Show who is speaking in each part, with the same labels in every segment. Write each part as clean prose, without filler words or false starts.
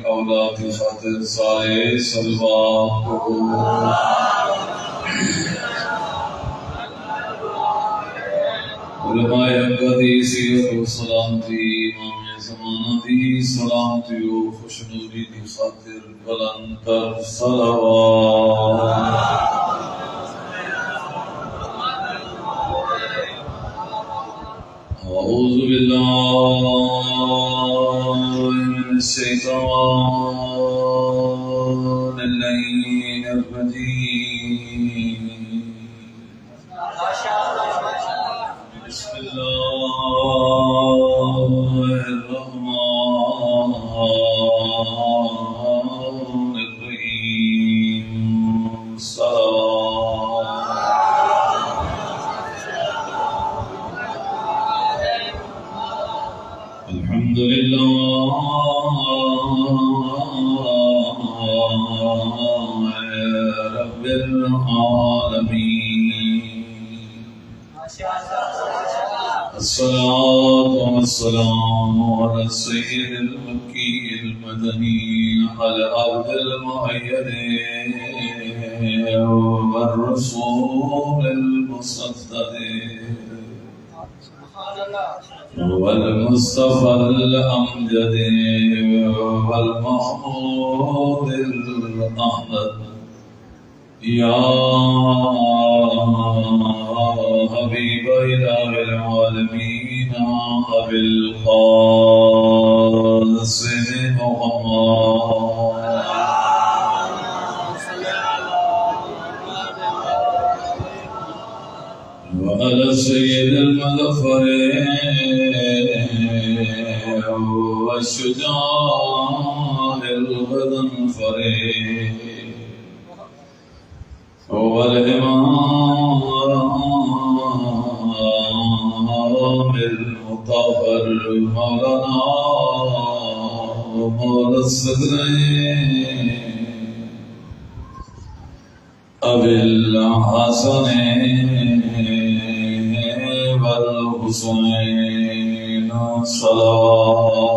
Speaker 1: اولاد کی خاطر سارے سلوات کو علماء حقی سیرت و سلامتی امام زمانہ دی سلامتی و خوشنودی دی خاطر بلند تر صلوات اعوذ باللہ من الشیطان اللعین الرجیم بسم اللہ الرحمن الرحیم الحمد للہ رب العالمین الصلاة والسلام على السيد المكي المدني على الأرض المؤيد والرسول المصدد والمصطفى الأمجد والمحمود الأحمد يا حبيب إله العالمين أبي القاسم محمد وعلى سيد المظفر والشجاع الغضنفر والإمام المطهر مولانا مولى الصدرين أبي الحسن والحسين صلوات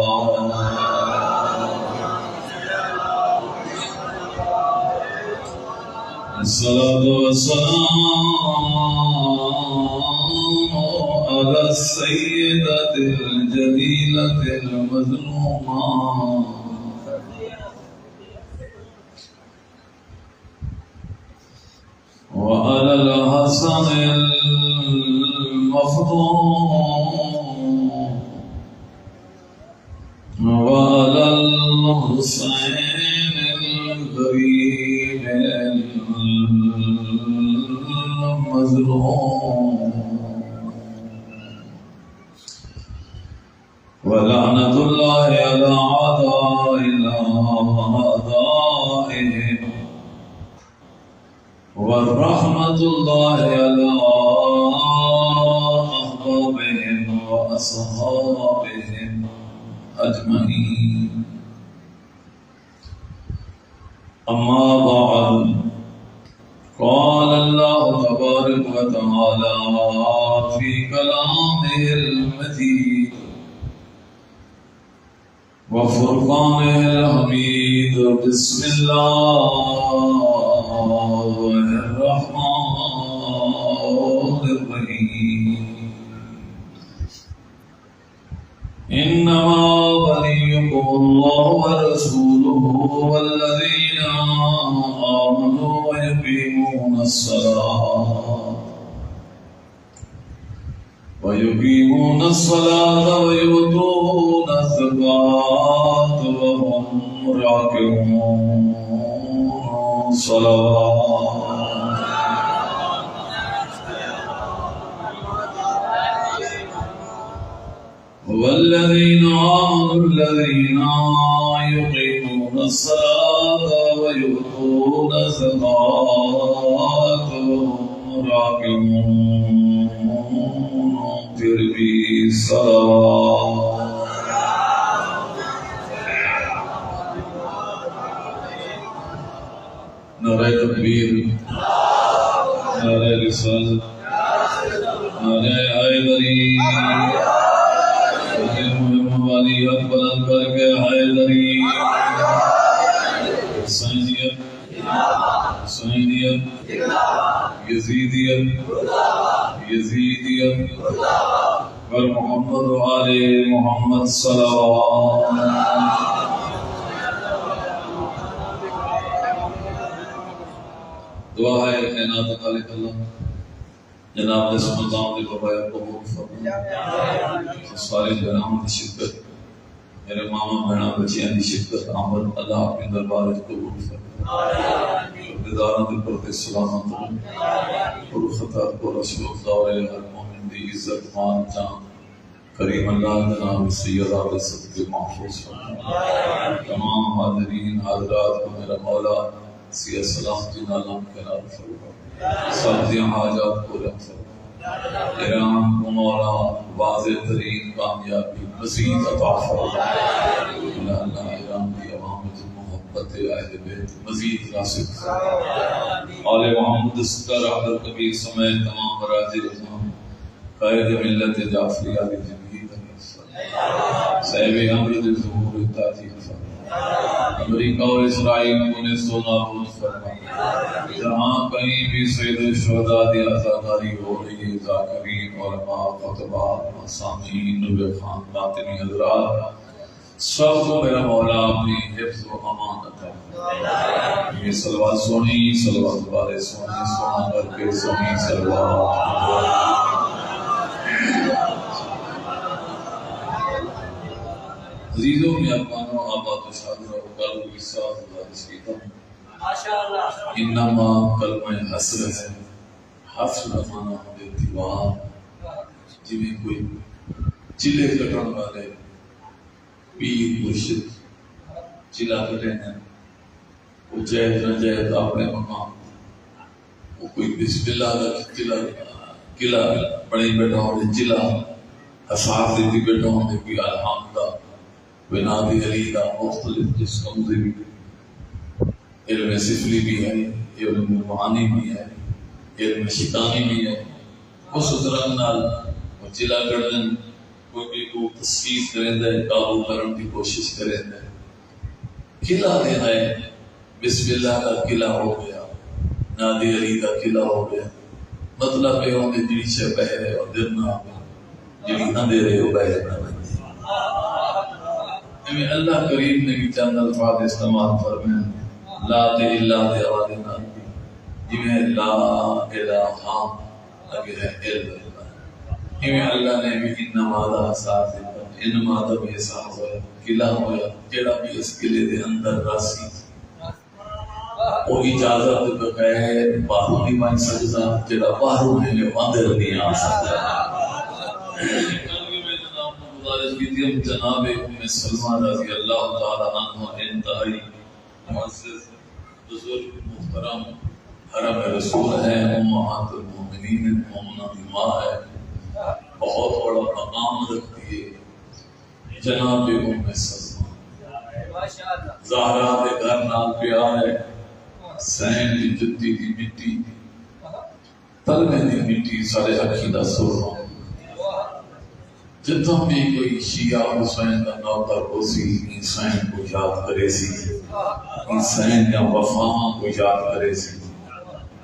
Speaker 1: الصلاة والسلام على السيدة الجليلة المظلومة وعلى الحسن المفضول وعلى الحسين الغريب المظلوم ولعنة الله على أعدائهم ورحمة الله على أحبابهم وأصحابهم أجمعين أما بعد قال الله تبارك وتعالى في كلامه المجيد وفرقانه الحميد بسم الله الرحمن الرحيم إنما وليكم الله ورسوله والذين آمنوا ويقيمون الصلاة ويؤتون الزكاة وهم راكعون صلوات والذين آمنوا الذين يقيمون الصلاة ويؤتون الزكاة وهم راكعون تربي صلوات نعرہ تکبیر، نعرہ رسالت، نعرہ حیدری، والی حق بلند کر کے حیدری یزیدیت یزیدیت ور محمد و آل محمد صلوات. دعا ہے کائنات خالق اللہ جناب نے سلطان کے بابا قبول فرمائے. سارے جناب کی شرکت میرے ماما بہنا بچیاں کی شرکت آمد اللہ اپنے دربار قبول فرمائے. بیداروں کے پرتے سلامت اور خطا کو رسول اللہ علیہ ہر مومن دی عزت مان جان کریم اللہ جناب سید علیہ صدق محفوظ فرمائے. تمام حاضرین حاضرات کو میرا مولا سی سلامتی نالم قرار فرمائے. سب دی حاجات پورا فرمائے. ایران کو مولا واضح ترین کامیابی مزید عطا فرمائے. اللہ ایران کی عوام کی محبت اہل بیت مزید راسخ فرمائے. آل محمد صدر عبد الکبیر سمیت تمام براجر اسلام قائد ملت جعفریہ کی جمہید صاحب امر ظہور تاجی فرمائے. امریکہ اور اسرائیل کو نے نابود فرمائے. جہاں کہیں بھی سید الشہداء دی عزاداری ہو رہی ہے ذاکرین علماء خطبات سامعین نور خان باطنی حضرات سب کو میرا مولا اپنی حفظ و امانت ہے. یہ صلوات سونی صلوات والے سونی سونا کر کے سونی صلوات. عزیزوں میں اپانوں آباد و شادر و قلب کی ساتھ اللہ رسیدہ انما کلمہ حسر ہے. حسر مانا ہمیں دیوار جویں کوئی چلے کٹن والے پیر مرشد چلا کٹے ہیں وہ جہد نہ جہد اپنے مقام وہ کوئی بسم اللہ کا قلعہ بڑی بیٹا ہونے چلا حساب دیتی بیٹا ہونے کی الحمدہ بنادی علی کا مختلف جسم سے بھی علم سفلی بھی ہے علم معانی بھی ہے علم شیطانی بھی ہے. اس طرح نال چلا کردن کوئی بھی کو تصفیق کریں دے قابو کرن کی کوشش کریں دے قلعہ دے ہے. بسم اللہ کا قلعہ ہو گیا نادی علی کا قلعہ ہو گیا. مطلب ہے ہوں جڑی شے بہرے اور درنا جڑی اندھیرے ہو بہرے نہ بنتی. اللہ کریم نے بھی چند الفاظ استعمال فرمائے لا الا دے آواز نہ جویں لا الہ اگر ہے علم اللہ نے بھی انما لا ساتھ انما دا بھی احساس ہویا قلعہ ہویا جڑا بھی اس قلعے دے اندر راسی وہ اجازت بغیر باہر نہیں بن سکتا جڑا باہر ہے وہ اندر نہیں آ سکتا. جناب ام سلمہ رضی اللہ تعالی عنہ انتہائی معزز بزرگ محترم حرم رسول ہے امہات المومنین مومنہ کی ماں ہے بہت بڑا مقام رکھتی ہے جناب ام سلمہ زہرا دے گھر نال پیار ہے. سین دی جتی دی مٹی تلمے دی مٹی سارے اکھی دا سر جتوں بھی کوئی شیعہ حسین کا نوتر ہوسی حسین کو یاد کرے سی حسین یا وفاواں کو یاد کرے سی.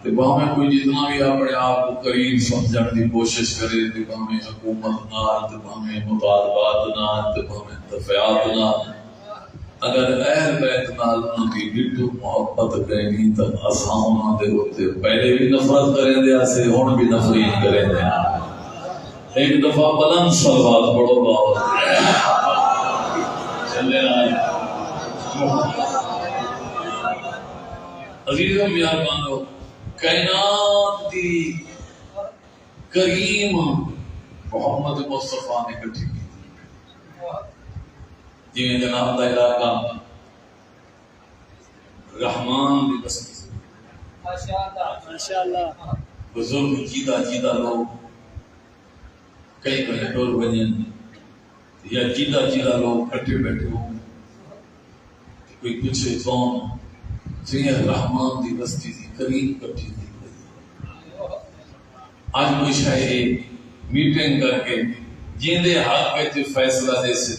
Speaker 1: تو باہمیں کوئی جتنا بھی اپنے آپ کو قریب سمجھن کی کوشش کرے تو باہمیں حکومت نال تو باہمیں مطالبات نال تو باہمیں دفعات نال اگر اہل بیت نال انہوں کی گٹو محبت کریں تو اساں انہوں دے ہوتے پہلے بھی نفرت کریں دے اسے ہون بھی نفرین کریں دے. ایک دفعہ بلند صلوات پڑھو باؤ چلے آئے. عزیزوں بیارمانو کائنات دی کریم محمد مصطفیٰ نے کٹھی کی جنہیں جناب دا علاقہ رحمان دی بستی سے ماشاءاللہ بزرگ جیدہ لوگ کئی کئی ڈور بنین یا جیدہ لوگ کٹھے بیٹھے ہوں کوئی پوچھے کون جنہیں رحمان دی بستی دی کریم کٹھی دی. آج کوئی شاید میٹنگ کر کے جیندے حق کے فیصلہ دے سے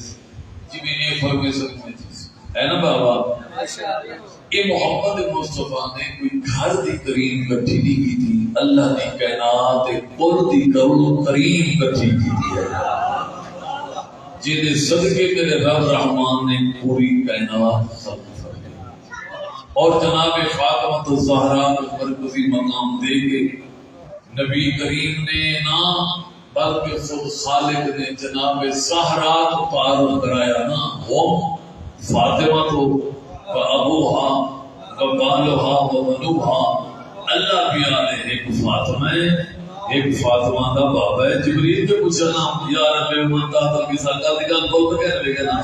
Speaker 1: جی میں یہ فرمیشن میں ہے نا بابا. یہ محمد مصطفیٰ نے کوئی گھر دی کریم کٹھی نہیں کی تھی اللہ نے کائنات کل دی کرو کریم کٹھی کی ہے جن صدقے میرے رب رحمان نے پوری کائنات خلق فرمائی اور جناب فاطمہ الزہرا کو مرکزی مقام دے کے نبی کریم نے نہ بلکہ خود خالق نے جناب زہرا کو تعارف کرایا نا وہ فاطمہ تو ابوہا و بالوہا و بنوہا اللہ بھی آلے ایک فاطمہ ہے ایک فاطمہ کا بابا ہے جبریل جو پوچھنا یا رب من تحت الکساء کا دیگر بولتا کہنے لگے نا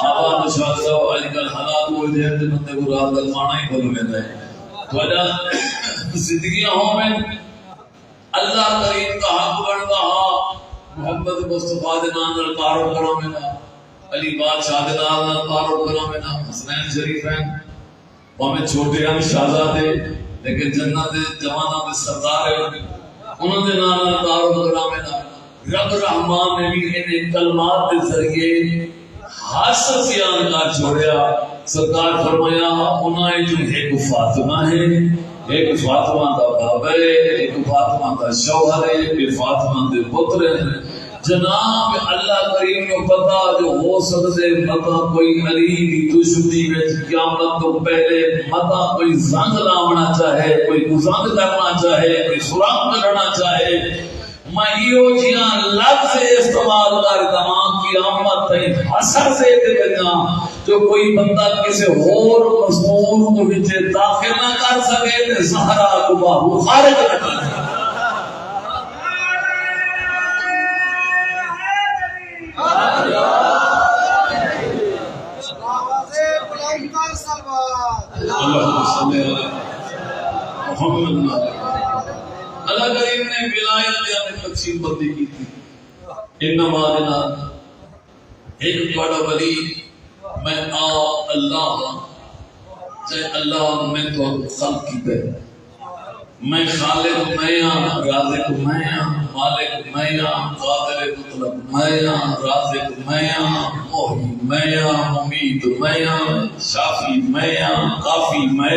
Speaker 1: آبا نشاط صاحب آج کل حالات ہوئے تھے جو بندے کو رات کا کھانا ہی بھول لیتا ہے تو وجہ زندگیاں ہوں میں اللہ کریم کا حق بن رہا محمد مصطفیٰ دنان القارب کرو میں نا علی بادشاہ دنان القارب کرو میں نا حسنین شریفین ہمیں چھوٹے ہم شہزادے لیکن جنت جوانہ میں سردار ہے انہوں نے نانا دارو مقرام رب رحمان نے بھی انہیں کلمات کے ذریعے حاصل بیان کا چھوڑیا سرکار فرمایا انہیں جو ایک فاطمہ ہے ایک فاطمہ کا بابا ہے ایک فاطمہ کا شوہر ہے ایک فاطمہ کے پتر ہے جناب اللہ کریم کو پتا جو ہو سکتے متا کوئی علی کی دشمنی میں قیامت تو پہلے متا کوئی زنگ لاؤنا چاہے کوئی گزنگ کرنا چاہے کوئی سراغ کرنا چاہے میں یہ جیاں لفظ استعمال کر تمام قیامت تک حسر سے دینا جو کوئی بندہ کسی اور مضمون کو وچ داخل نہ کر سکے تے زہرا کو باہر خارج نہ کر سکے اللہ کریم نے ولایت دے اپنی تقسیم بندی کی تھی انما لنا ایک بڑا ولی میں اللہ جے اللہ میں تو خلق کی پہ میں خالق میں رازق میں مالک میں قادر مطلق میں رازق میں محی میں ممید میں شافی میں کافی میں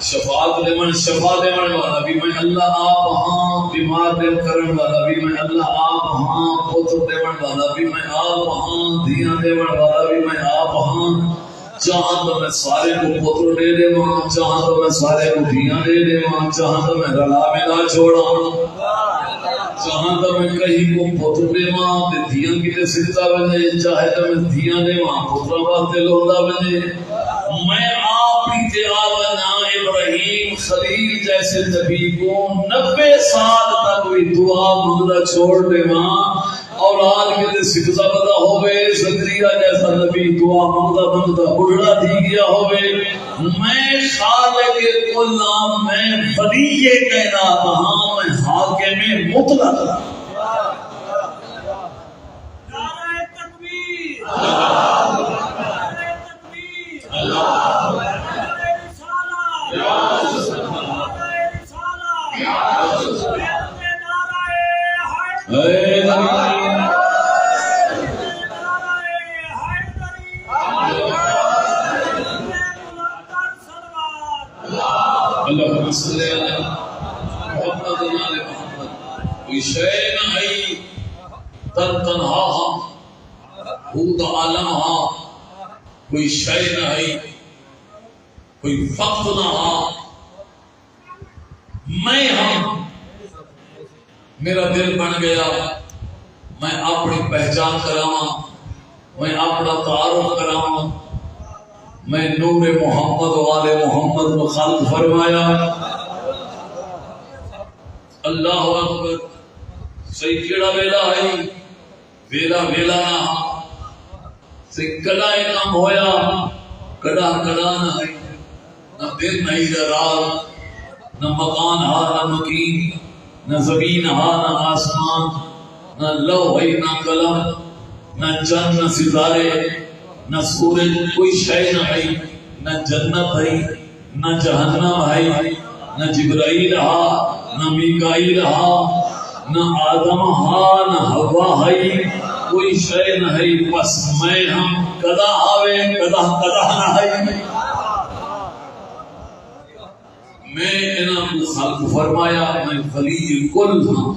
Speaker 1: شفاعت لمن شفا دیون والا بھی میں اللہ آپ ہاں بیمار دل کرن والا بھی میں اللہ آپ ہاں پتر دیون والا بھی میں آپ ہاں دھیاں دیون والا بھی میں آپ ہاں چاہاں تو میں سارے کو پتر دے دے ماں چاہاں تو میں سارے کو دھیاں دے دے ماں چاہاں تو میں رلا میں نہ چھوڑا چاہاں تو میں کہیں کو پتر دے ماں تے دھیاں کی تے سکتا بنے چاہے تو میں دھیاں دے ماں پتر بات تے لولا بنے میں آپ ہی تے آونا ابراہیم خلیل جیسے نبی کو 90 سال تک بھی دعا مانگنا چھوڑ دے ماں اولاد کے لئے سکتا بدا ہوئے زکریہ جیسا نبی دعا مانگتا بڑھڑا دی گیا ہوئے میں خالق کل نام میں ولی کہنا کہاں میں حاکم مطلق نعرہ تکبیر نعرہ تکبیر نعرہ رسالہ نعرہ رسالہ نعرہ اللہم صلی اللہ محمد نال محمد کوئی شے نہ ہے تنہا خود عالم ہاں کوئی شے نہ ہے کوئی وقت نہ ہاں میں ہم میرا دل بن گیا میں اپنی پہچان کراواں میں اپنا تعارف کراواں میں نور محمد والے محمد کو خلق فرمایا اللہ اکبر صحیح کیڑا ویلا ہے ویلا ویلا نہ صحیح کڑا کام ہویا کڑا کڑا نہ ہے نہ دن نہ رات نہ مکان ہا نہ مکین نہ زمین ہا نہ آسمان نہ لوح نہ قلم نہ چند نہ ستارے نہ سورج کوئی شے نہ ہے نہ جنت ہے نہ جہنم ہے نہ جبرائیل ہا نہ میکائیل ہا نہ آدم ہا نہ حوا ہے کوئی شے نہ ہے بس میں ہم کدا آوے کدا کدا نہ ہے میں انہاں کو خلق فرمایا میں ولی کل ہاں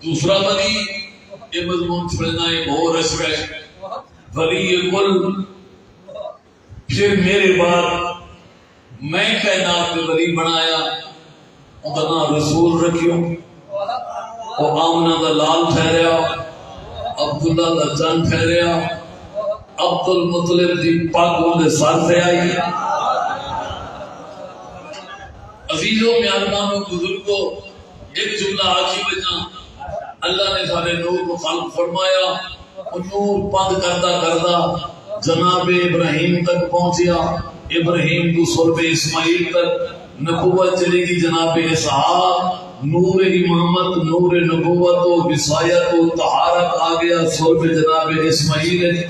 Speaker 1: دوسرا ولی یہ مضمون چھڑنا ہے بہت رشو ہے ولی کل پھر میرے بعد میں کائنات کے ولی بنایا ان کا نام رسول رکھیوں وہ آمنہ دا لال ٹھہریا عبداللہ دا جان ٹھہریا عبد المطلب دی پاکوں دے سر سے آئی عزیزوں میں ارمانوں بزرگوں ایک جملہ آخی بجنا اللہ نے سارے نور کو خلق فرمایا نور بند کرتا کرتا جناب ابراہیم تک پہنچیا ابراہیم کو صلب اسماعیل تک نبوت چلے گی جناب اسحاق نور امامت نور نبوت و وصایت و طہارت آ گیا صلب جناب اسماعیل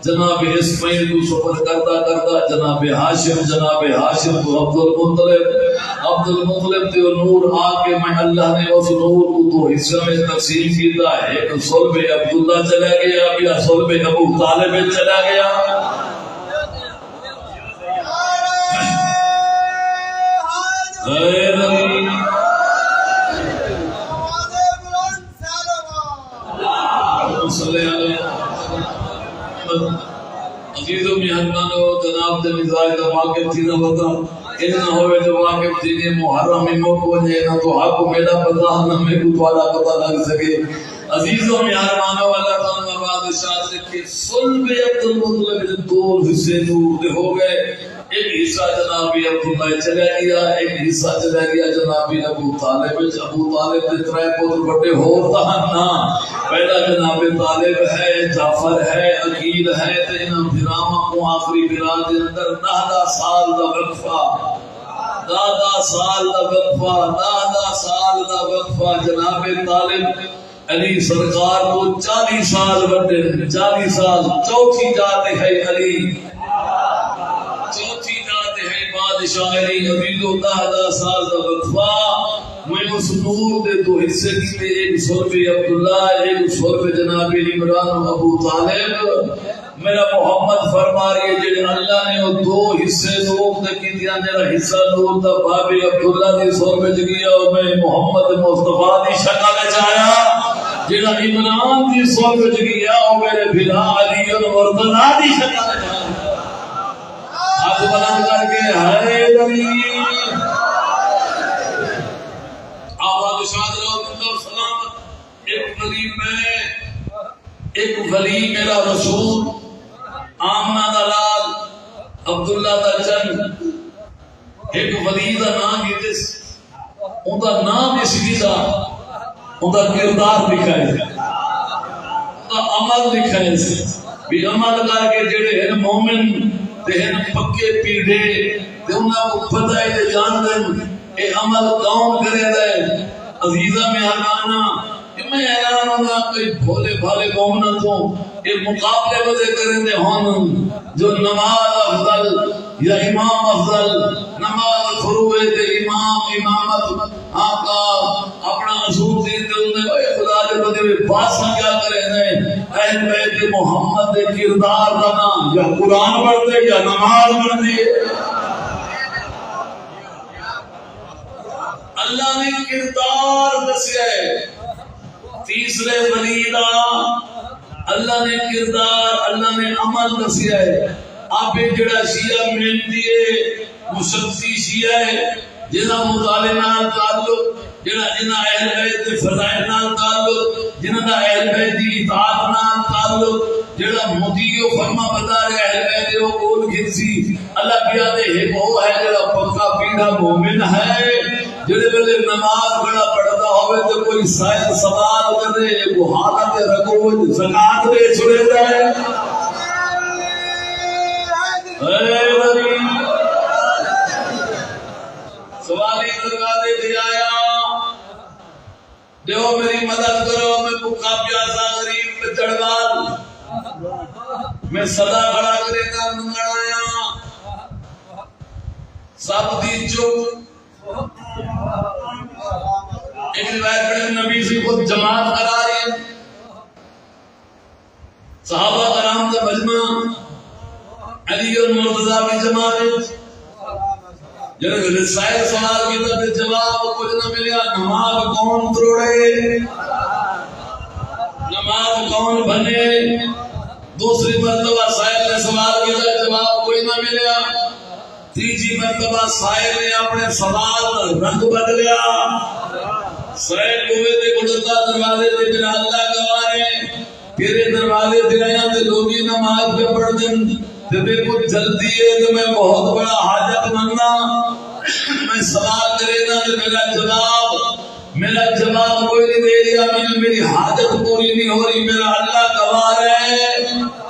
Speaker 1: جناب اسماعیل کو سفر کرتا کرتا جناب ہاشم کو عبد المطلب تے نور آ کے میں اللہ نے اس نور کو دو حصہ میں تقسیم کیتا ہے ایک صلب عبداللہ چلا گیا یا صلب ابو طالب چلا گیا عزیزوں مہربانو جناب دے مزاج دا واقف تھی نہ بتا اتنا ہوئے جو واقف تھی نے محرم میں کو نے نہ تو حق میرا پتہ نہ میں کو تمہارا پتہ لگ سکے عزیزوں مہربانو اللہ تعالی بادشاہ کے صلب عبد المطلب جو دو حصے نور دے ہو گئے ایک حصہ جناب عبداللہ چلا گیا ایک حصہ چلا گیا جناب ابو طالب دے ترے پتر بڑے ہور تھا نا پہلا جناب طالب ہے جعفر ہے عقیل ہے تے انہاں پھراواں کو آخری پھرا دے اندر 10 سال دا وقفہ 10 سال دا وقفہ جناب طالب علی سرکار کو 40 سال بڑے 40 سال چوتھی جاتے ہے علی چوتھی جاتے ہے بادشاہ علی ابھی تو 10 سال دا وقفہ میں اس نور دے دو حصے کیتے ایک صلب عبداللہ ایک صلب جناب عمران ابو طالب میرا محمد فرما رہی ہے جڑے اللہ نے وہ دو حصے نور دے کیتیاں جڑا حصہ نور دا باب عبداللہ دی صلب وچ گیا اور میں محمد مصطفیٰ دی شکل وچ آیا جڑا عمران دی صلب وچ گیا اور میرے بھلا علی المرتضی دی شکل وچ آیا ہاتھ بلند کر کے حیدری ایک ولی میرا رسول آمنہ دا لال عبداللہ دا جن ایک ولی دا نام گیتس ان دا نام اس گیتا ان دا کردار لکھا ہے ان دا عمل لکھا ہے بھی عمل کر کے جڑے ہیں مومن تے ہیں پکے پیڑے تے انہاں کو پتہ ہے تے جان دیں اے عمل کون کرے دے عزیزہ میں حرمانا میں حیران ہوگا کوئی بھولے بھالے مومنہ تو یہ مقابلے وزے کریں دے ہون جو نماز افضل یا امام افضل نماز فروے دے امام امامت آقا اپنا اصول دین دے انہیں اے خدا دے بدے باسا کیا کریں دے اہل بیت محمد دے کردار دانا یا قرآن پڑھ دے یا نماز پڑھ دے اللہ نے کردار دسیا ہے تیسرے ولی دا اللہ نے کردار اللہ نے عمل دسیا ہے آپ جڑا شیعہ مہندی ہے مشرفی شیعہ ہے جنہ مطالعے نال تعلق جنہ اہل بیت کے فضائل نال تعلق جنہ اہل بیت کی اطاعت نال تعلق جڑا مدیو فرما بتا رہے اہل بیت او کول گھسی اللہ کیا دے ہے وہ ہے جڑا پکا پیڑا مومن ہے جڑے ویلے نماز بڑا پڑھتا ہوئے تو کوئی سائل سوال کرے وہ حالت رکھو زکات دے چھڑے جائے سوالی درگاہ دے بھی آیا دیو میری مدد کرو میں بھوکا پیاسا غریب پہ چڑھوال میں صدا کھڑا کرے گا منگڑ آیا سب دی چوک ایک روایت پڑھے نبی سے خود جماعت کرا رہے ہیں صحابہ کرام کا مجمع علی اور مرتضی کی جماعت جب رسائل سوال کیتا تے جواب کچھ نہ ملیا. نماز کون تروڑے؟ نماز کون بنے؟ دوسری مرتبہ سائل نے سوال کیا، جواب کوئی نہ ملیا. تیسری مرتبہ سائل نے اپنے سوال کا رنگ بدلیا. سائل کوئے تے گڑتا دروازے تے میرا اللہ گوانے تیرے دروازے تے آیا تے لوگی نماز پہ پڑھ دن تے میرے کو جلدی ہے کہ میں بہت بڑا حاجت ماننا. میں سوال کرے نا تے میرا جواب کوئی نہیں دے رہا. میری حاجت پوری نہیں ہو رہی. میرا اللہ گواہ ہے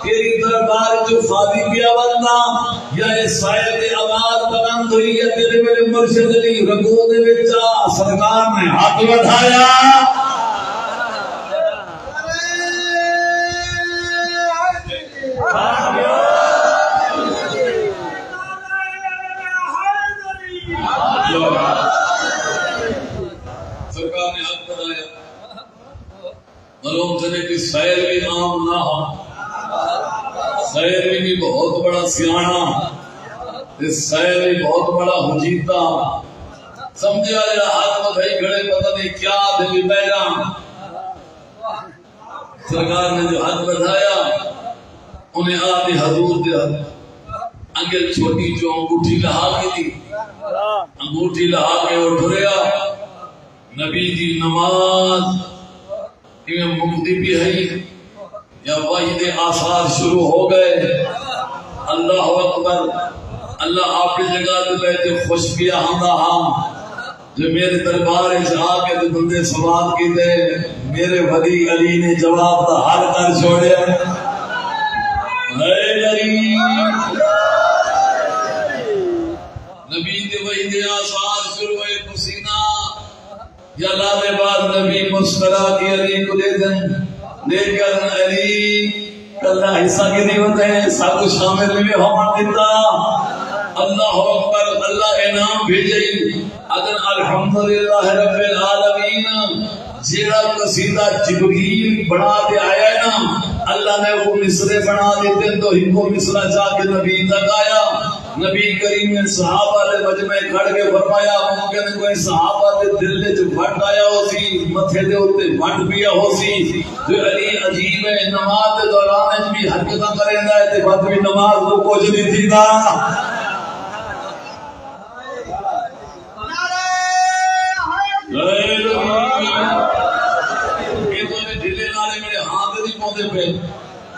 Speaker 1: تیری دربار جو خالی پیا بندہ یا اس سائل کی آواز بلند ہوئی ہے تیرے میرے مرشد علی رگوں دے وچ سرکار نے ہاتھ بڑھایا. سرکار نے ہاتھ بڑھایا. معلوم چلے کہ سائل بھی عام نہ ہو. سائل بھی بہت بڑا سیاح، سائل بھی بہت بڑا حجیتا. سمجھے والے ہاتھ بدھائی کھڑے پتہ نہیں کیا دل پیغام. سرکار نے جو ہاتھ بڑھایا انہیں آدھی حضور دے انگل چھوٹی جو انگوٹھی لہا کی تھی انگوٹھی لہا کے اٹھ رہا. نبی دی نماز امام مقتدی بھی ہے یا واحد آثار شروع ہو گئے. اللہ اکبر. اللہ آپ کی جگہ پہ بیٹھے خوش کیا ہاں جو میرے دربار سے آ کے بندے سوال کیتے میرے ولی علی نے جواب دا حل کر چھوڑے. اے علی نبی دے وحید آثار شروع ہوئے. پسینہ یا لالے بعد نبی مسکرا کے علی کو دے دن لیکن علی اللہ حصہ کی نہیں ہوتے ہیں سب شامل میں ہم دیتا. اللہ اکبر. اللہ انعام بھیجے اذن الحمدللہ رب العالمین. جیڑا قصیدہ جبریل بنا دے آیا ہے نا اللہ نے وہ مصرے بنا دیتے تو ہی کو مصرہ جا کے نبی تک آیا. نبی کریم نے صحابہ دے مجمع کھڑ کے فرمایا ممکن کوئی صحابہ دے دل میں جو وٹ آیا ہو سی متھے دے اوتے وٹ پیا ہو سی. جو علی عجیب ہے نماز دے دوران بھی حرکتاں کریندا ہے تے بعد بھی نماز کو کچھ نہیں تھیندا. یہ تو نے ڈھیلے نالے میرے ہاتھ نہیں پوندے پے.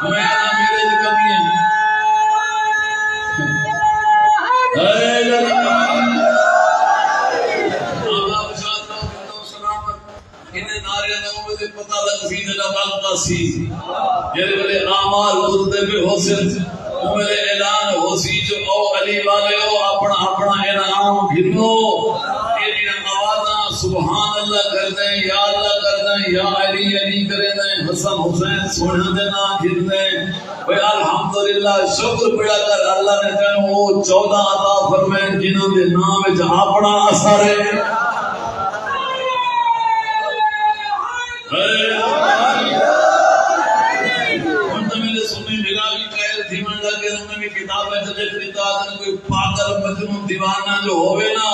Speaker 1: میں کہنا میرے دی کمی ہے. پتہ لگ سی جڑا وقت سی میرے بلے اعمال خود پہ ہو سن میرے اعلان ہو سی جو او علی والے ہو اپنا اپنا انعام گھنو. یہ آوازاں سبحان اللہ کر دیں یا اللہ کر دیں یا علی علی کرے دیں حسن حسین سونے دے نا گھن دیں. بھئی الحمدللہ شکر پڑا کر اللہ نے تینوں وہ 14 عطا فرمائے جنہوں دے نام وچ اپنا اثر ہے. کتاب میں ذکر کیتا ہے کوئی پاگل مجنون دیوانہ جو ہوے نا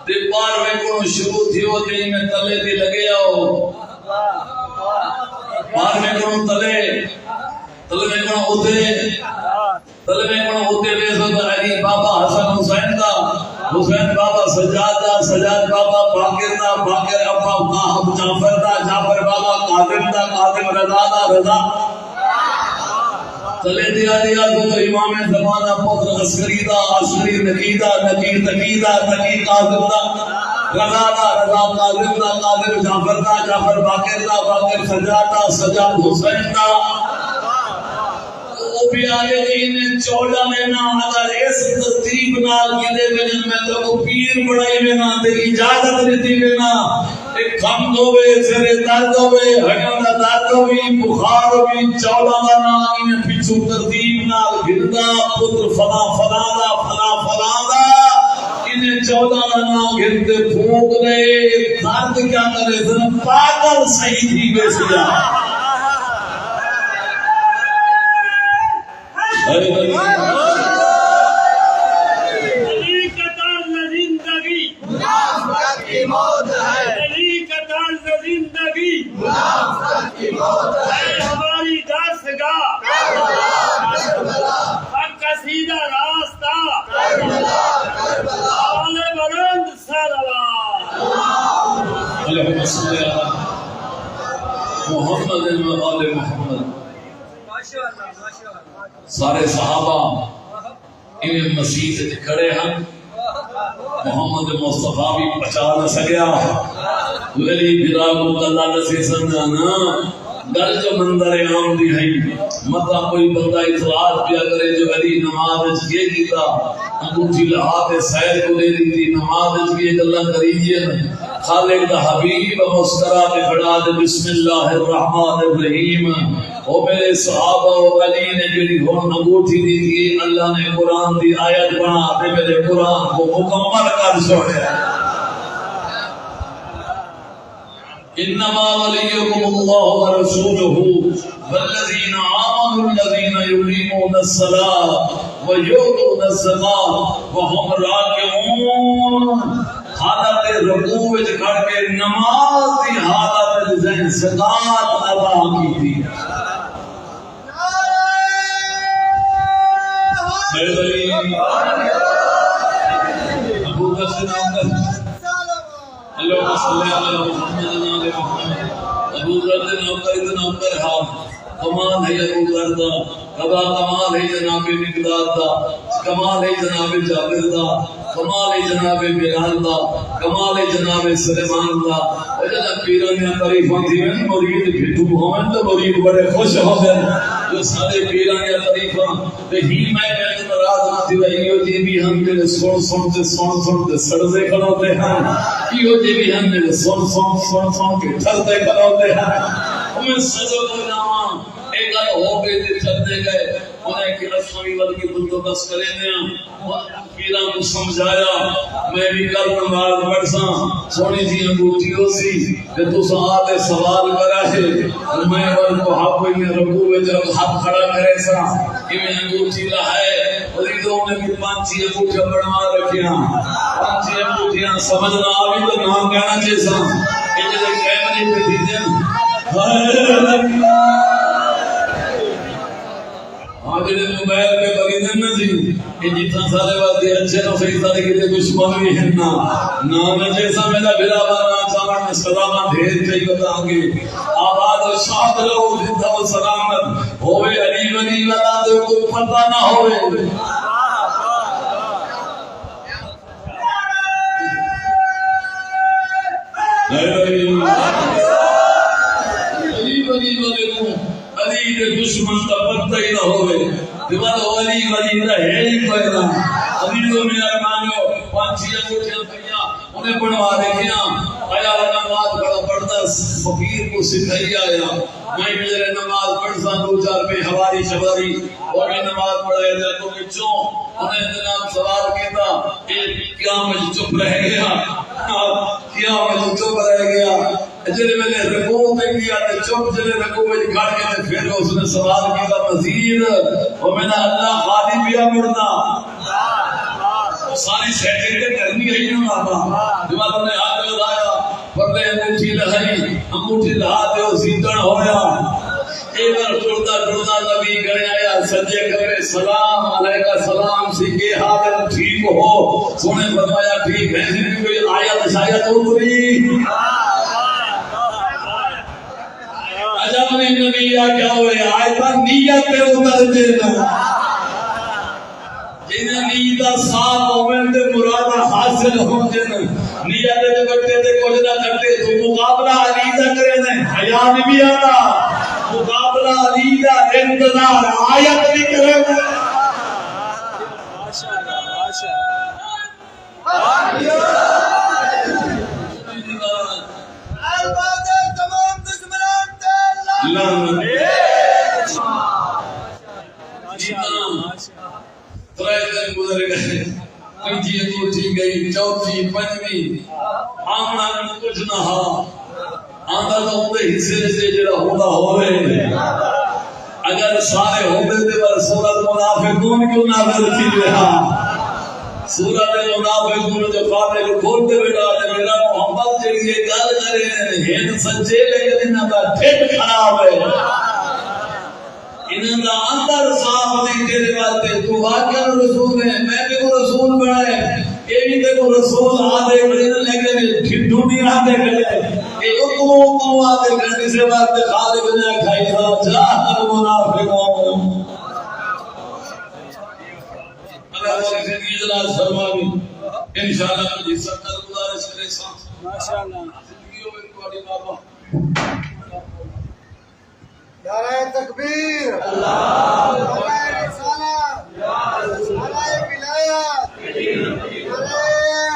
Speaker 1: تے پار میں کو شروع تھی ہو تے میں تلے دی لگے آو پار میں کو تلے میں کو ہوتے وے سو علی بابا حسن حسین دا حسین بابا سجاد دا سجاد بابا باقر دا باقر ابا قاہب جعفر دا جعفر بابا قادم دا قادم رضا دا رضا تلے دیا دیا تو امام زمانہ پتر عسکری دا عسکری نقیدہ نقیر تقیدہ نقیر قاظم دا رضا دا رضا قاظم دا قاظم جعفر دا جعفر باقر دا باقر سجاد دا سجاد حسین دا. وہ بھی آئے انہیں 14 مہینہ اگر اس ترتیب نال گلے بنن میں تو پیر بڑھائی میں نہ دے اجازت دیتی میں نہ ایک کم دوے سرے درد ہوئے ہڈیوں کا درد ہوئی بخار ہوئی 14 کا نام انہیں پیچھو ترتیب نال گردا پتر فلا فلا دا فلا فلا دا انہیں 14 کا نام گرتے پھونک دے درد کیا کرے سن پاگل صحیح تھی بے سجا. علی کا تاج نظیم اللهم صل على محمد و آل محمد. سارے صحابہ انہیں مسیح سے کھڑے ہیں. محمد مصطفیٰ بھی بچا نہ سکیا. ولی بلال اللہ نسی سنجانا گل جو منظر عام دی ہے. مطلب کوئی بندہ اطلاع پیا کرے جو علی نماز یہ کیتا انگوٹھی لہا کے سیر کو دے دی تھی نماز یہ گلا کریجیے خالق دا حبیب مسکرا کے کھڑا دے بسم اللہ الرحمن الرحیم. او میرے صحابہ و علی نے جڑی ہن انگوٹھی دی تھی اللہ نے قرآن دی آیت بنا دے میرے قرآن کو مکمل کر چھوڑیا. انما وليكم الله ورسوله والذين آمنوا الذين يقيمون الصلاة ويؤتون الزكاة وهم راكعون. حالت رکوع وچ کھڑ کے نماز دی حالت وچ زکات ادا کی تھی. ابو بکر اللهم صل على محمد وعلى محمد. ابو ذر نوکر حال کمال ہے ابو ذر دا. کبا کمال ہے جناب مقداد دا. کمال ہے جناب جابر دا. کمال ہے جناب بلال دا. کمال ہے جناب سلیمان دا. جناب پیران نے تعریفاں تھی میں مرید بھٹو ہوئے تو مرید بڑے خوش ہو گئے جو سارے پیران نے تعریفاں تے ہی میں ناراض نہ تھی وہی جی بھی ہم نے سن تے سڑتے کھڑوتے ہیں. یہ جی بھی ہم نے سن کے ٹھلتے کھڑوتے ہیں. ہمیں سزا کو نام ایک گل ہو گئی تے چلتے گئے. انہیں کہ اسلامی ول کی بندوبست کریں گے پیران کو سمجھایا. میں بھی کل نماز پڑھساں سونی جی انگوٹھی ہو سی تے تساں آتے سوال کرا ہے میں ول کو ہاتھ میں رکوع وچ ہاتھ کھڑا کرے سا کہ میں انگوٹھی لہائے مریدوں نے بھی پانچی انگوٹھیاں بنوا رکھیاں. پانچی انگوٹھیاں سمجھنا آوی تو نام کہنا چاہیے سا کہ جیسے کیمرے پہ دیجیں آجڑے موبائل پہ بریدن نہ جی کہ جتنا سارے واسطے اچھے تو صحیح سارے کتے دشمن بھی ہیں نا جیسا میرا بلا بارنا چاہاں میں سلامہ دھیر چاہیے بتا آگے آباد و شاد رہو زندہ و سلامت ہوئے علی ولی والا تو کوئی پتہ نہ ہوئے. علی ولی والے کو علی کے دشمن کا پتہ ہی نہ ہوئے. دیوال ولی رہے ہی کوئی نہ. علی کو میرا مانو پانچی انگوٹھیاں پڑھیا انہیں بنوا دیکھیا آیا نماز پڑھتا فقیر کو سکھائی آیا. میں میرے نماز پڑھتا دو چار پہ ہواری شباری اور میں نماز پڑھایا جائے تو بچوں انہیں جناب سوال کیتا کیا مجھے چپ رہ گیا کیا مجھے چپ رہ گیا جلے میں نے رکوع میں کیا تو چپ جلے رکوع میں کھڑ کے تو پھر اس نے سوال کیا مزید اور میں نے اللہ خالی بیا مڑنا ساری سیٹنگ کرنی ہے نا بابا جب نے ہاتھ لگایا پردے انگوٹھی لہائی انگوٹھی لہا دے زیدن ہویا ایک بار ٹرتا نبی گڑے آیا سجے کرے سلام علیکہ سلام سی کے حالت ٹھیک ہو سونے فرمایا ٹھیک ہے کوئی آیت شاید اتری عجب نے نبی کیا ہوئے آیتاں نیت پہ اتر دینا جنہیں نیتہ صاف ہوئے تے مرادہ حاصل ہو جن نیت دے بٹے تے کچھ نہ کرتے تو مقابلہ علیدہ کرے دیں حیان بھی آتا مقابلہ علیدہ انتظار آیت بھی کرے دیں. چوتھی پنجویں آمنا کچھ نہ ہا آندا تو اندے حصے سے جڑا ہوندا ہوئے اگر سارے ہوندے تے پر سورۃ منافقون کیوں نہ رکھی رہا سورۃ منافقون جو فاتحہ کھولتے بیٹا میرا محمد جڑی یہ گل کرے ہیں سچے لیکن انہاں دا ٹھڈ خراب ہے انہاں دا اندر صاف نہیں تیرے واسطے تو واقعہ رسول ہے میں بھی کو رسول بنا ہے یہ بھی تے کو رسول آدھے بڑے لیکن ٹھڈو نہیں آدھے کرے کہ اتنو آتے کرنے سے بات خالق نے کھائی تھا جاہر منافقوں اللہ شریف کی اجلاس فرمانی انشاءاللہ مجھے سکر گزارش کرے ساتھ ماشاءاللہ زندگیوں میں کوئی بابا
Speaker 2: نعرہ تکبیر اللہ نعرہ رسالت نعرہ ولایت نعرہ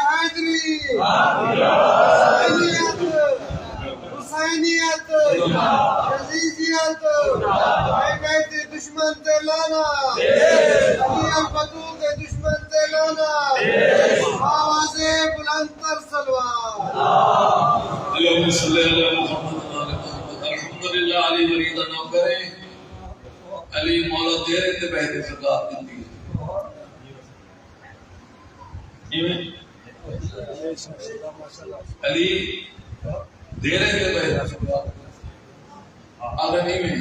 Speaker 2: حیدری حسینیت یزیدیت بیت دشمن تے لانا علی الفتو کے دشمن تے لانا آواز بلند تر سلوات
Speaker 1: اللہم صلی اللہ محمد الحمدللہ علی مریدہ نہ کرے علی مولا تیرے تے بہتے زکاة دیتی ہے علی دیرے تے بہتے زکاة آگے نہیں میں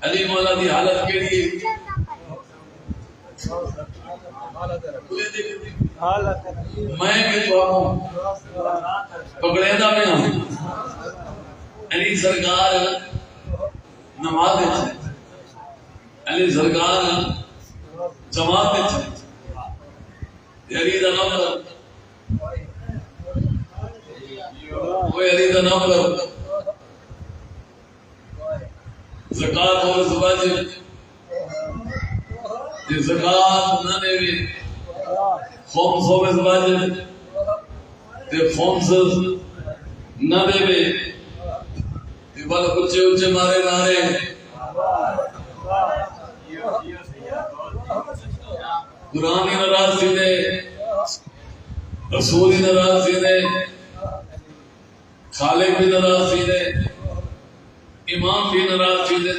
Speaker 1: علی مولا دی حالت کے لیے میں کہ تو پکڑے دا میں ہوں علی سرکار نماز دے علی سرکار جماعت دے علی دا نمبر کوئی علی دا نمبر زکاة اور زواجب یہ زکاة نہ دے بھی خمس و زواجب تے خمس نہ دے بھی تے بل اچھے اچھے مارے نارے قرآن ہی ناراض تھی دے رسول ہی ناراض تھی دے خالق بھی ناراض تھی دے امام بھی ناراض تھی دے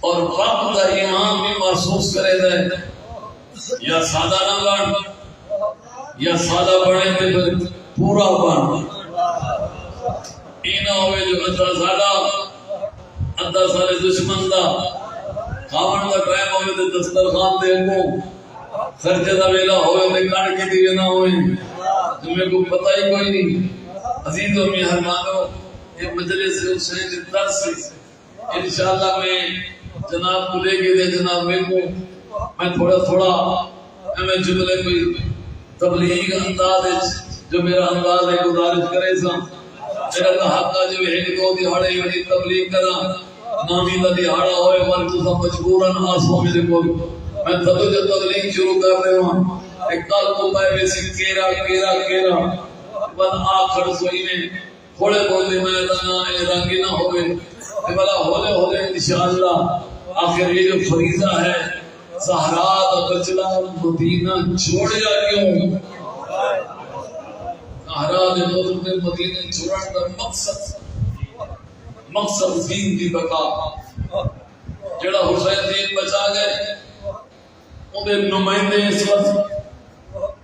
Speaker 1: اور وقت کا امام بھی محسوس کرے دے یا سادہ نہ لڑ یا سادہ بڑھے تے پورا بن اینا ہوئے جو ادھا سادہ ادھا سارے دشمن دا خاون دا ٹائم ہوئے تے دسترخوان دے کو خرچے دا ویلا ہوئے تے کڑ کے دیوے نہ ہوئے تمہیں کو پتہ ہی کوئی نہیں عزیز و مہربانو یہ مجلس حسین کے درس انشاءاللہ میں جناب کو لے کے دے جناب میں کو میں تھوڑا ہمیں جملے کوئی تبلیغ انداز جو میرا انداز ہے گزارش کرے سا میرا تحقہ جو ہے کہ دو دہاڑے ہی تبلیغ کرا نامی دا دہاڑا ہوئے ور تو سب مجبوراً آسوں میں کو میں تبلیغ شروع کر رہے ہوں ایک کال کو پائے ویسی کیرا بن آخر سوئی میں تھوڑے بولے میں دانا رنگی نہ ہوئے بلا ہولے انشاءاللہ آخر یہ جو فریضہ ہے سہرا دا بچلا مدینہ چھوڑیا کیوں سہرا دے مدینہ چھوڑن دا مقصد دین دی بقا جڑا حسین دین بچا گئے انہیں نمائندے اس وقت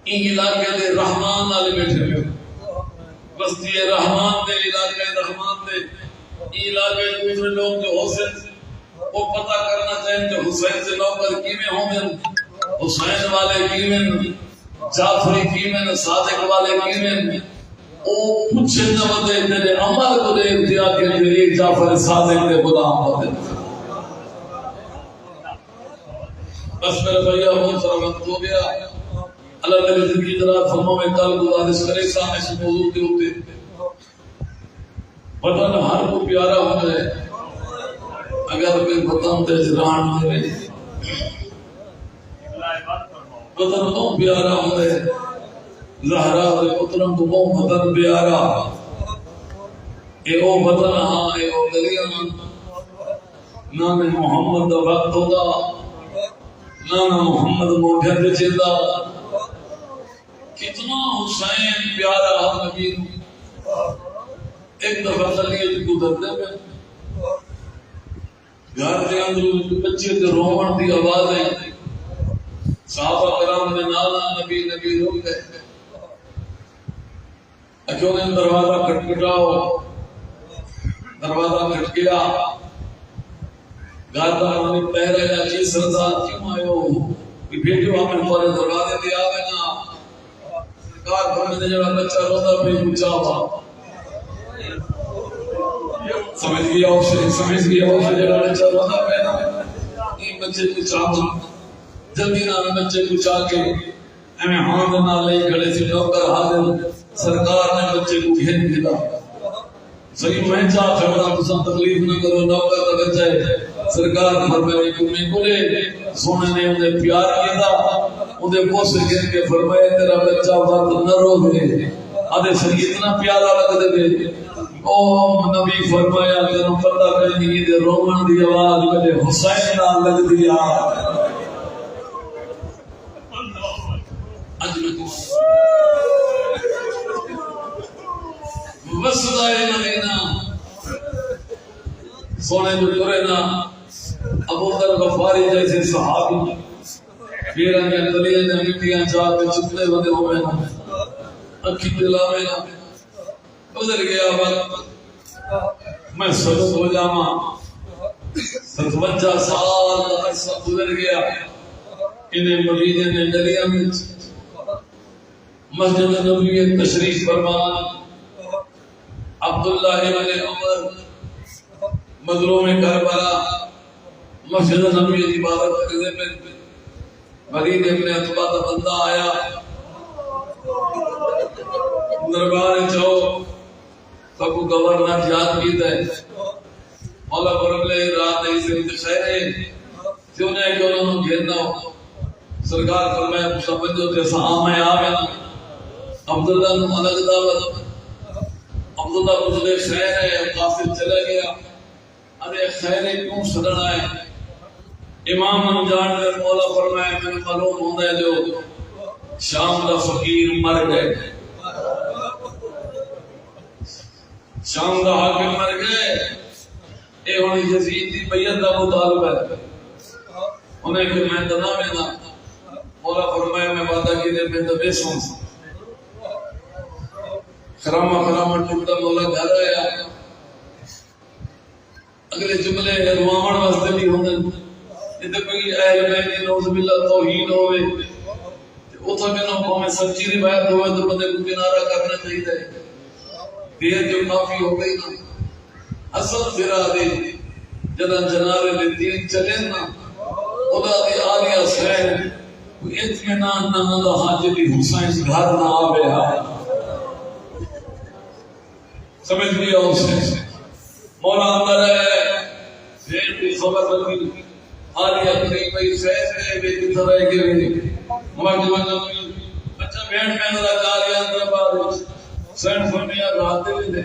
Speaker 1: این علاقے دے رحمان والے بیٹھے ہوئے بستی رحمان دے علاقے رحمان دے علاقے دوسرے لوگ جو حسین وہ پتہ کرنا چاہیں کہ حسین سے نوکر کیویں ہوں گے حسین والے کیویں جعفری کیویں صادق والے کیویں او پوچھے نہ ودے تیرے عمل کو دے دیا کہ ایک جعفر صادق دے غلام ہوتے بس میرے بھیا بہت سارا وقت ہو گیا اللہ تعالی زندگی ذرا فرماؤ میں کل گزارش کرے سامنے اس موضوع کے اوپر وطن ہر کو پیارا ہوتا ہے اگر کوئی وطن تے جران ہوئے وطن تو پیارا ہوتا ہے زہرا دے پترم تو وطن پیارا اے او وطن ہاں اے او گلیاں نام محمد دا وقت ہوتا نام محمد موٹھے تے چیتا کتنا حسین پیارا نبی ایک دفعہ خلیل گزرتے میں گھر کے اندر بچے تے رومن دی آوازیں صحابہ کرام نے نالا نبی رو گئے اکیوں نے دروازہ کھٹکھٹاؤ دروازہ کھٹ گیا گھر نے پہرے یا چیز سرزاد کیوں آئے ہو کہ بیٹیو ہمیں پورے دروازے دے آوے نا سرکار فرماتے جڑا بچہ روتا پہ اونچا ہوا سمجھ گیا اسے جڑا بچہ روتا پہ نا یہ بچے کو چاہا جلدی نہ بچے کو چاہ کے ہمیں ہاں نہ لے کھڑے سے نوکر حاضر سرکار نے بچے کو گھن دیا صحیح میں چاہ کھڑا تو تکلیف نہ کرو نوکر کا بچہ ہے سرکار فرمائے کہ میں بولے سونے نے انہیں پیار کیا تھا انہیں بوس گھن کے فرمائے تیرا بچہ بات نہ رو گئے آدھے سر اتنا پیارا لگ دے او نبی فرمایا تینوں پتہ نہیں دے رومن دی آواز میرے حسین نال لگ دیا اج میں وسدائے مدینہ سونے جو ٹرے نا ابو ذر غفاری جیسے صحابی پیران کے گلیاں نے مٹیاں چاہ کے چکنے بنے ہوئے نا اکھی دلا میں نا گزر گیا وقت میں صدق ہو جاما 57 سال کا عرصہ گزر گیا انہیں مدینے میں گلیاں میں مسجد نبوی تشریف فرمان عبداللہ ابن عمر مظلوم کربلا مسجد نبوی کی عبادت کرنے پہ ولید ابن عتبہ کا بندہ آیا دربار چاہو کبو گورنر یاد کی دے مولا برملے رات نہیں سے خیر ہے کیوں نہیں کہ انہوں نے گھرنا ہو سرکار فرمایا سمجھو جیسا آمیں آمیں عبداللہ نے الگ دعوت عبداللہ مجھے خیر ہے قافل چلا گیا ارے خیر ہے کیوں سڑنا ہے امام نے جان کر مولا فرمایا میں معلوم ہوتا ہے جو شام کا فقیر مر گئے شام کا حاکم مر گئے اے ہونی یزید دی بیعت کا مطالبہ ہے انہیں کہ میں تو نہ میں مولا فرمایا میں وعدہ کی دے میں تو بے سوں خرامہ ٹوٹا مولا گھر آیا اگلے جملے روامن واسطے بھی ہوندے تے کوئی اہل بیت نعوذ باللہ توہین ہوے اوتھے کہنا میں سچی روایت ہوے تو بندے کو کنارہ کرنا چاہیے دیر جو کافی ہو گئی نا اصل پھرا دے جدن جنارے دے دین چلے نا خدا دی آلیہ سین اطمینان نہ نہ حاجبی حسین گھر نہ آوے سمجھ لیا اسے مولا اندر ہے پھر بھی خبر لگی آلیہ قریب بھئی سید ہے بے کتر رہ گئے موجودہ اچھا بیٹھ میں ذرا جا اندر بار سین فرمیا رات دے دے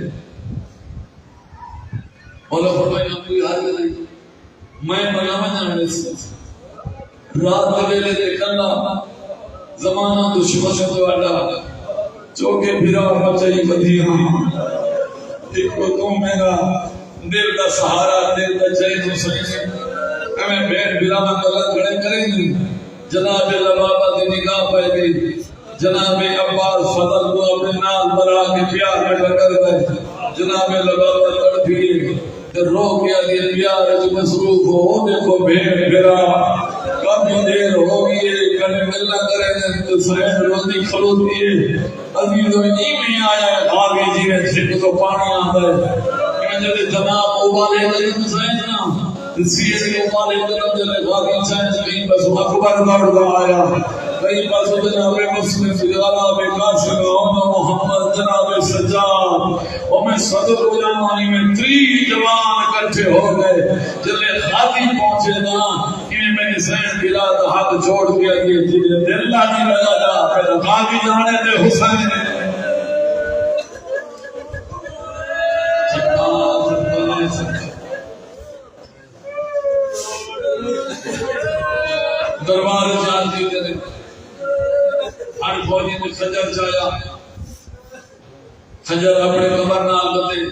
Speaker 1: مولا فرمایا کوئی حال نہیں میں بنا جانے سے رات دے دے کلا زمانہ دشمن سے والا چوکے پھرا بچائی بدیاں ایک کو تم میرا دل کا سہارا دل کا چین حسین ہمیں بیٹھ بلا میں غلط کھڑے کریں نہیں جناب لبابہ دی نگاہ پہ گئی جناب عباس فضل کو اپنے نال برا کے پیار میں ٹکر گئے جناب لبابہ تڑپیے رو کیا دیا پیار جو مصروف ہو دیکھو بھیڑ بھرا کم دیر ہوگی کنے ملنا کریں تو سہن روزی کھلوتی ہے عزیز و میں آیا ہے آگے جی میں چھپ تو پانی آتا ہے جب جناب اوبالے گئے تو سہن نا سیئے کے اوبالے گئے جب آگے سہن کہیں بس اکبر دوڑ آیا کہیں بس جناب مسلم سجارہ بے قاسم محمد جناب سجاد اور میں صدر ہو جامانی میں 30 جوان اکٹھے ہو گئے جلے خاطی پہنچے نا کہ میں نے سین بلا تو ہاتھ چھوڑ دیا کہ جلے دل نہیں لگا جا پھر خاطی جانے دے حسین دربار جانتی تیرے ہر فوجی نے خنجر چایا خنجر اپنے کمر نال بتے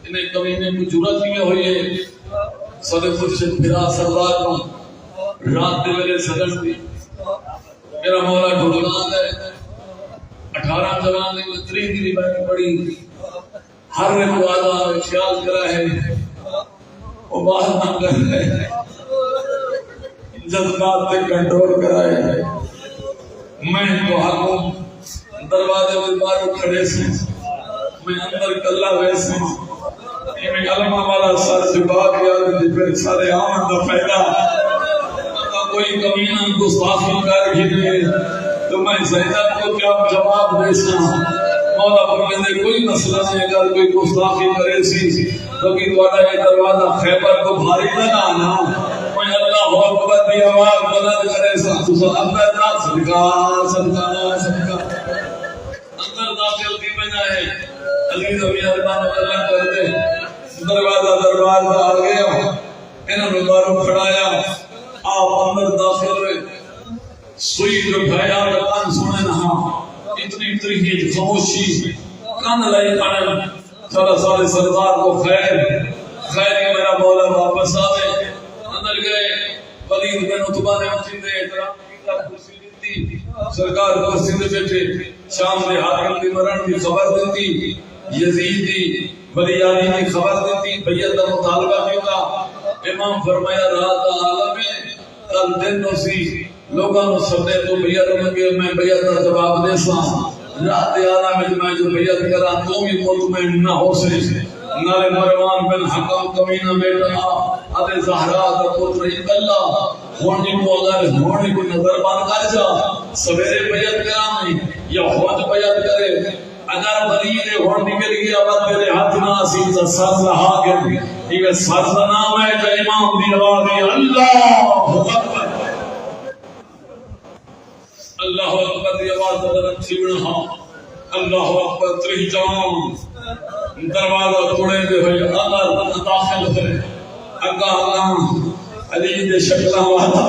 Speaker 1: انہیں کبھی نے کچھ جرات میں ہوئی ہے صدق سے پھرا سردار کو رات دے میرے صدر دی میرا مولا ڈھولان ہے 18 جوان نے 30 دی روایت پڑھی ہر ایک وعدہ خیال کرا ہے وہ بات نہ کر ہے جذبات پہ کنٹرول کرائے ہے میں تو حکم دروازے میں باہر کھڑے سے میں اندر کلا ویسے یہ میں علمہ والا سر جھکا کے پھر سارے آمن دا پیدا کوئی کمینہ گستاخی کر گھنے تو میں زینب کو کیا جواب دے سا مولا فرمائے کوئی مسئلہ نہیں اگر کوئی گستاخی کرے سی تو کہ تھوڑا یہ دروازہ خیبر کو بھاری نہ آنا کوئی اللہ اکبر دی آواز بلند کرے سا تو اندر نہ صدقہ اندر داخل کی بجائے عزیز و مہربان اللہ کرتے دروازہ آ گیا انہوں نے باروں کھڑایا آپ اندر داخل ہوئے سوئی جو بھایا کان سنے نہا اتنی تریحی خاموشی کان لائی کھڑا چلا سارے سردار کو خیر کہ میرا مولا واپس آئے اندر گئے ولید بن عتبہ نے مسجد احترام کی کرسی دیتی سرکار کرسی دے بیٹھے شام دے حاکم دی مرن دی خبر دیتی یزید دی ولی علی نے خبر دیتی بیعت کا مطالبہ کیتا امام فرمایا رات عالم میں کل دن نو سی لوگاں نو سنے تو بیعت لگے میں بیعت کا جواب دے سا رات عالم میں جو بیعت کرا تو بھی مطمئن نہ ہو سکے نالے مروان بن حکم کمینہ بیٹا ادے زہرا کا پتر اللہ ہونی کو اگر ہونی کو نظر بند کر جا سویرے بیعت کرا میں یا ہوج بیعت کرے اگر ولی ہونی کے لیے اب میرے ہاتھ نہ سی تو سر رہا گئے یہ سر کا نام ہے جو امام دی آواز اللہ اکبر اللہ اکبر دی آواز بلند چھڑنا اللہ اکبر تری جان دروازہ توڑے دے ہوئے اندر داخل ہوئے اگا اللہ علی دے شکلہ والا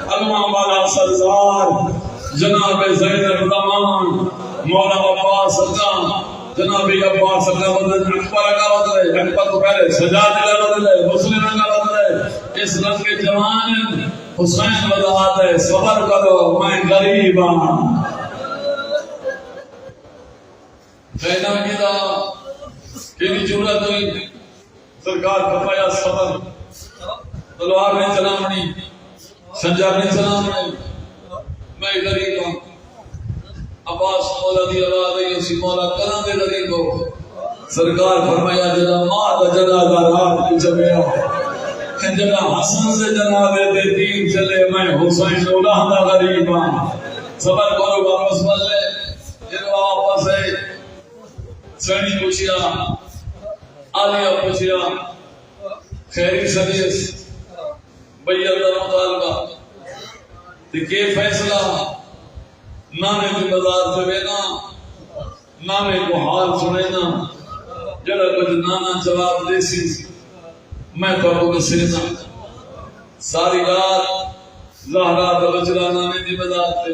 Speaker 1: علمہ والا سردار جناب زینب زمان مولا عباس کا جناب عباس کا بدل اکبر کا بدل اکبر کو پہلے سجاد کا بدل مسلم کا بدل اس رنگ کے جوان حسین وضاحت ہے صبر کرو میں غریب ہوں کہنا کیا کہ جرات ہوئی سرکار فرمایا صبر تلوار نہیں چلانی خنجر نہیں چلانی میں غریب ہوں عباس مولا دی آواز ہے اسی مولا کرن دے غریب ہو سرکار فرمایا جنا ماں کا جنازہ رات کی جمعہ جنا حسن سے جنازے دے تین چلے میں حسین اولاد دا غریب ہوں صبر کرو واپس ملے جن واپس ہے سنی پوچھیا آلیا پوچھیا خیری سدیس بیعت دا مطالبہ تے کے فیصلہ نانے کی بازار سے بینا نانے کو حال سنینا جڑا کچھ نانا جواب دے سی میں تو کو سینا ساری رات زہرا دا بچڑا نانے کی بازار سے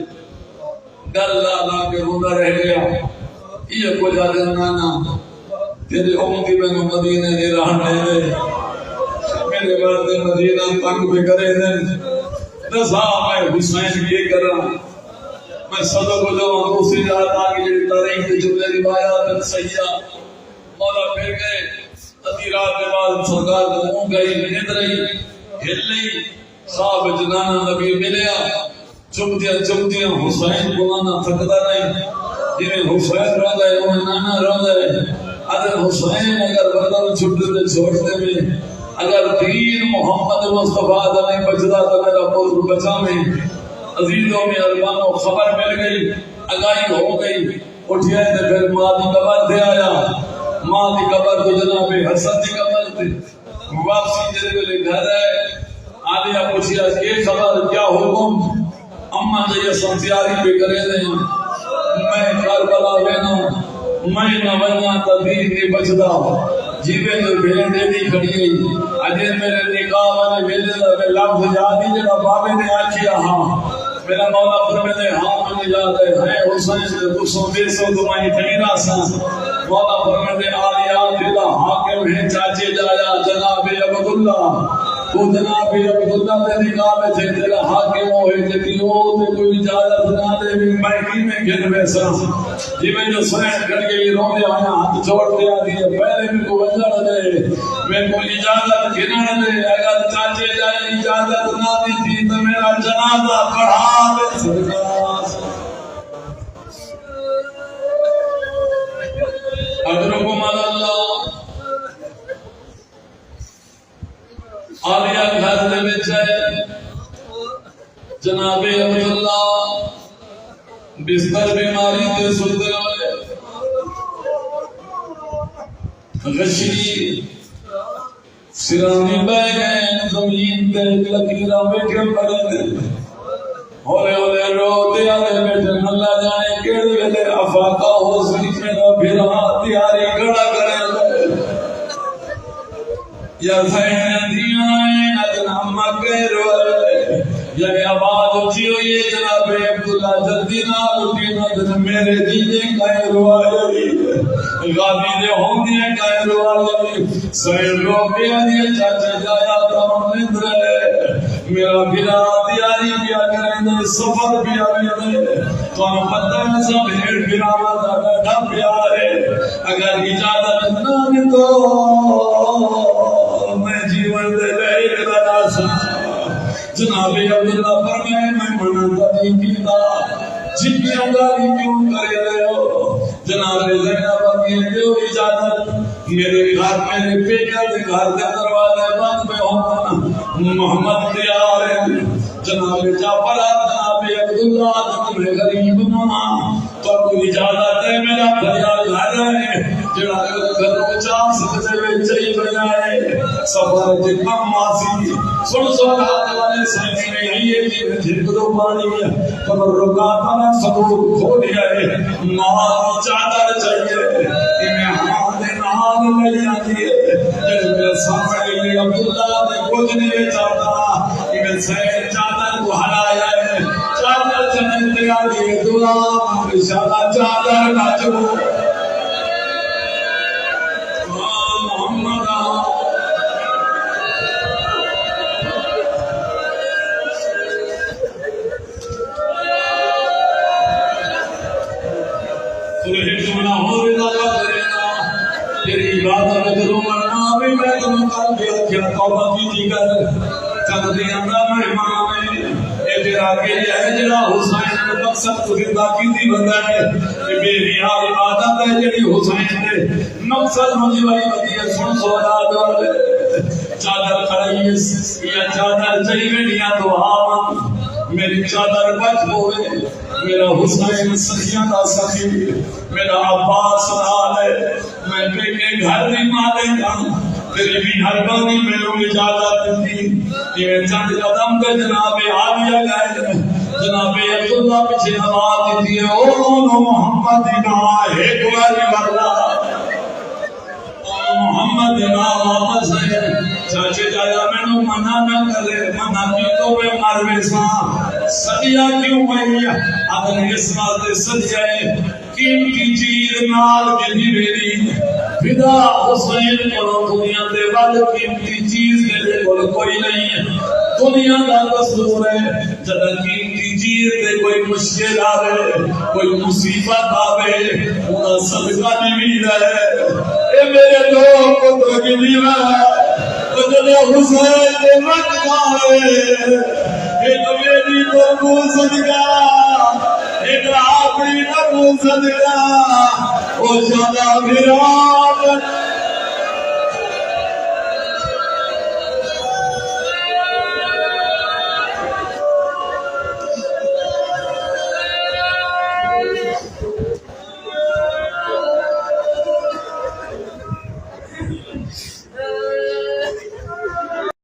Speaker 1: گل لا کے روندا رہ گیا یہ کو جا نانا تیرے امتی میں مدینے دی راہ دے میرے بعد مدینہ تنگ بھی کرے دے دسا میں حسین یہ کرا میں صدق کو جو دوسری رات آگے جڑی تاریخ کے جملے روایات صحیحہ مولا پھر گئے ادھی رات کے بعد سرکار کو منہ گئی نیند رہی ہل لی خواب جنانا نبی ملیا چمتیاں حسین کو نانا تھکتا نہیں جنہیں حسین رو گئے انہیں نانا رو گئے اگر حسین اگر بدل چھوٹے چھوڑتے میں اگر دین محمد مصطفیٰ دا نہیں بچدا تو میرا پوز بچا میں عزیزوں میں اربانوں خبر مل گئی اگائی ہو گئی اٹھیا تے پھر ماں دی قبر دے آیا ماں دی قبر تو جناب حسن دی قبر تے واپسی جے ویلے گھر ہے آلیا پوچھیا یہ خبر کیا حکم اما جے سنتیاری پہ کرے دے میں کربلا وینا میں نہ ونیا تا دین نہیں بچدا جیوے تو بھیڑ دے دی کھڑی گئی اجے میرے نکاح والے ویلے دا لفظ یاد ہی جڑا بابے نے آکھیا ہاں میرا مولا فرماتے ہاں مجھے یاد ہے حسین سے دوسروں بے سو تمہاری تیرا سا مولا فرماتے آلیا دلا حاکم ہے چاچے جایا جناب عبداللہ تو جناب عبداللہ تے نکاح میں تھے تیرا حاکم ہوئے تے کیوں تے کوئی اجازت نہ دے میں کی میں گھر بیسا جی میں جو سین کر کے یہ رونے آیا ہاتھ چھوڑ دیا دیے پہلے میں کو وجہ دے میں کو اجازت گھنا دے اگر چاچے جائے اجازت نہ دی تھی تو میرا جنازہ پڑھا دے سرکار آلیا گھر دے وچ ہے جناب عبداللہ بستر بیماری تے ستے ہوئے غشی سرانی بہ گئے زمین تے لکیراں بیٹھے پڑے ہولے ہولے روتے آلے بیٹھے اللہ جانے کیڑے ویلے افاقہ ہو سنی میرا بھیرا تیاری کھڑا کرے یا سین دیاں ادنا مکے روئے یا آواز اچھی ہوئی ہے جناب عبداللہ جلدی نہ اٹھی نہ میرے دیجے کہیں روائے غازی دے ہوں دیے کہیں روائے سین روپے آنیے چاچے جایا تمام لندرے میرا بھیرا تیاری کیا کریں دے سفر بھی آنے تو ہم پتہ ہے سب ہیڑ بھیرا مدہ بیٹھا پیارے اگر اجازت نہ دے تو میں جیون دے لئے کرنا سا جناب عبداللہ فرمائے میں مناتا نہیں کیتا جتنی انداری کیوں کرے رہے ہو جناب زینب کی جو اجازت میرے گھر میرے پیکر دے گھر دے دروازے بند پہ ہونا محمد تیار ہے جناب جعفر جناب عبداللہ تمہیں غریب نہ تو کوئی اجازت ہے میرا بھیا گھر ہے جڑا گھر کو 4 سبزے میں چاہیے بجائے سفر جتنا ماسی سن ہاتھ والے سائنس میں آئیے کہ جھک دو پانی کمر رکاتا نہ سبوت کھو دیا ہے ماں چادر چاہیے کہ میں ہمارے نال لے جاتی ہے جب میرے سامنے عبداللہ نے کچھ نہیں چاہتا کہ میں سید چادر کو ہلایا ہے چادر چنے تیاری دعا انشاءاللہ چادر نہ چھو تیری عبادت کروں مرنا بھی میں تمہیں کر دیا کیا توبہ کی کر چند دیا دا مہمان ہے اے تیرا کے لئے ہے جڑا حسین نے مقصد کو زندہ کی تھی بتائے کہ میری عبادت ہے جڑی حسین نے مقصد مجھے وہی بتائے سن سودا دولے چادر کھڑائی یا چادر چاہیے دیا تو آمان میری چادر بچ ہوئے میرا حسین سخیاں دا سخی میرا عباس نال ہے میں بیٹے گھر نہیں مالک ہوں تیری بھی حربانی میں نے اجازت دی یہ چند قدم کے جناب عالیہ گئے جناب عبداللہ پیچھے آواز دی او محمد نا ایک باری ورلہ محمد نا واپس ہے چاچے جایا میں نے منع نہ کرے منع کی تو میں مروے سا صدیہ کیوں ہوئی اگر اس بات صدیہ قیمتی چیز نال ملی میری فدا حسین کو دنیا دے وال قیمتی چیز دے کوئی نہیں ہے دنیا دا دستور ہے جب قیمتی چیز دے کوئی مشکل آوے کوئی مصیبت آوے انہا صدقہ نہیں ہے اے میرے دو پتر کی دیوہ جب حسین دے مت آوے اے تو میری تو صدقہ ایک آخری نبو صدقہ او شادا میرا